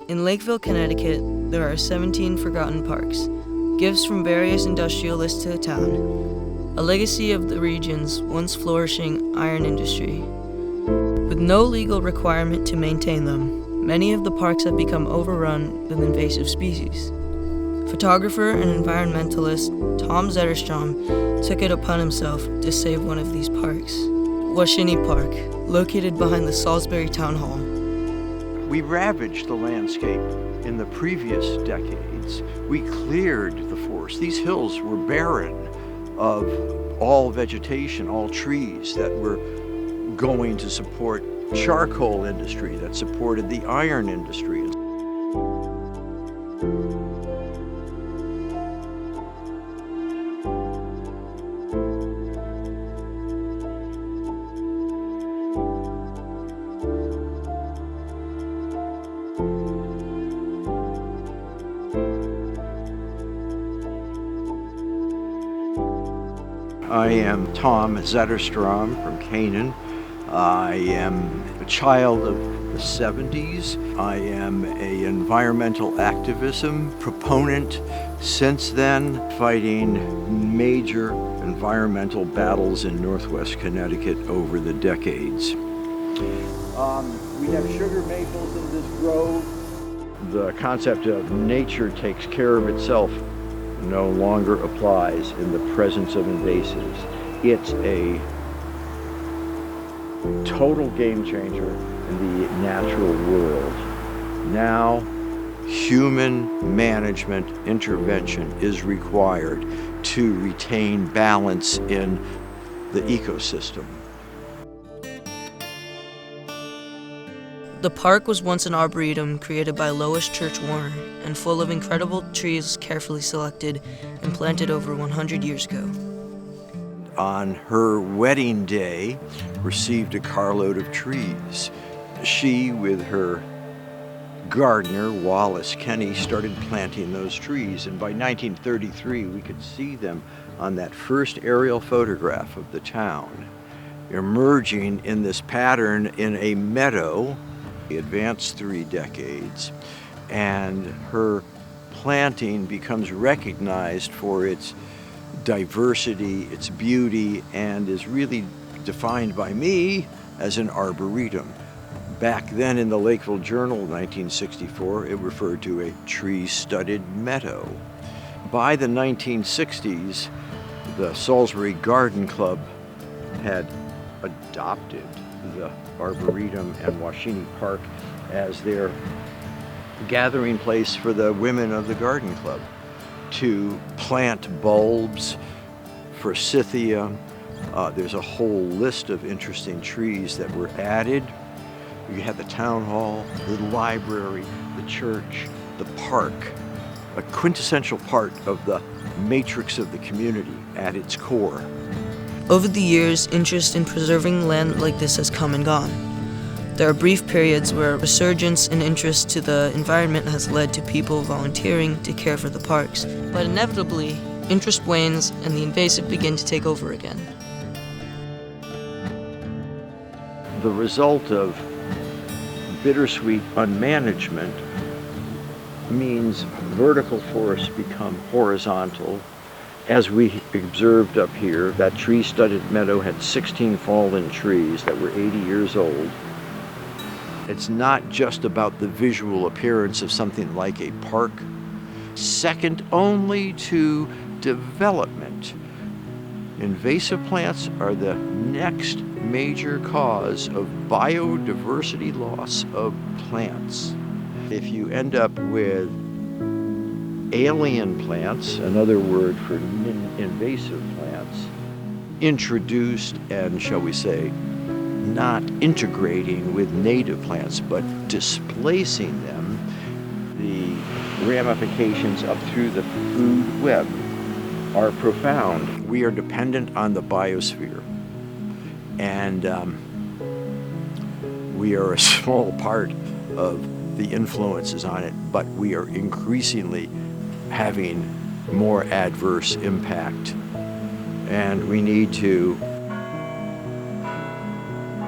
In Lakeville, Connecticut, there are 17 forgotten parks, gifts from various industrialists to the town, a legacy of the region's once flourishing iron industry. With no legal requirement to maintain them, many of the parks have become overrun with invasive species. Photographer and environmentalist Tom Zetterstrom took it upon himself to save one of these parks, Washinee Park, located behind the Salisbury Town Hall. We ravaged the landscape in the previous decades. We cleared the forest. These hills were barren of all vegetation, all trees that were going to support charcoal industry, that supported the iron industry. I am Tom Zetterstrom from Canaan. I am a child of the 70s. I am an environmental activism proponent since then, fighting major environmental battles in Northwest Connecticut over the decades. We have sugar maples in this grove. The concept of nature takes care of itself no longer applies in the presence of invasives. It's a total game changer in the natural world. Now, human management intervention is required to retain balance in the ecosystem. The park was once an arboretum created by Lois Church Warner and full of incredible trees carefully selected and planted over 100 years ago. On her wedding day, received a carload of trees. She, with her gardener, Willis, started planting those trees, and by 1933 we could see them on that first aerial photograph of the town, emerging in this pattern in a meadow. Advanced 3 decades, and her planting becomes recognized for its diversity, its beauty, and is really defined by me as an arboretum. Back then in the Lakeville Journal, 1964, it referred to a tree-studded meadow. By the 1960s, the Salisbury Garden Club had adopted the Arboretum and Washinee Park as their gathering place for the women of the garden club to plant bulbs, forsythia. There's a whole list of interesting trees that were added. You had the town hall, the library, the church, the park, a quintessential part of the matrix of the community at its core. Over the years, interest in preserving land like this has come and gone. There are brief periods where a resurgence in interest to the environment has led to people volunteering to care for the parks, but inevitably, interest wanes and the invasive begin to take over again. The result of bittersweet unmanagement means vertical forests become horizontal. As we observed up here, that tree-studded meadow had 16 fallen trees that were 80 years old. It's not just about the visual appearance of something like a park, second only to development. Invasive plants are the next major cause of biodiversity loss of plants. If you end up with alien plants, another word for invasive plants, introduced and, shall we say, not integrating with native plants, but displacing them, the ramifications up through the food web are profound. We are dependent on the biosphere, and we are a small part of the influences on it, but we are increasingly having more adverse impact. And we need to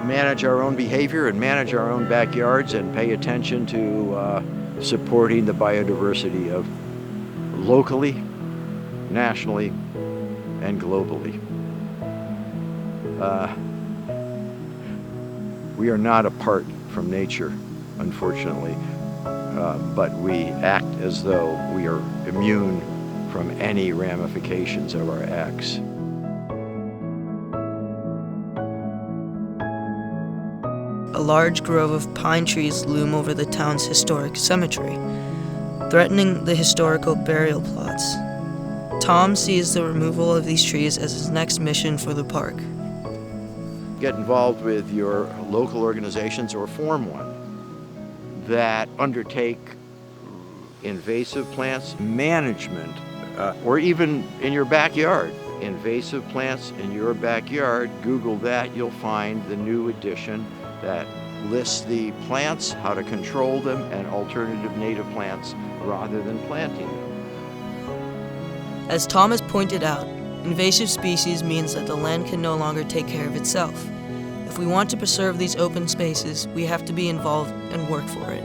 manage our own behavior and manage our own backyards and pay attention to supporting the biodiversity of locally, nationally, and globally. We are not apart from nature, unfortunately, but we act as though we are immune from any ramifications of our acts. A large grove of pine trees loom over the town's historic cemetery, threatening the historical burial plots. Tom sees the removal of these trees as his next mission for the park. Get involved with your local organizations or form one that undertake invasive plants management, or even in your backyard. Invasive plants in your backyard, Google that, you'll find the new edition that lists the plants, how to control them, and alternative native plants rather than planting them. As Tom has pointed out, invasive species means that the land can no longer take care of itself. If we want to preserve these open spaces, we have to be involved and work for it.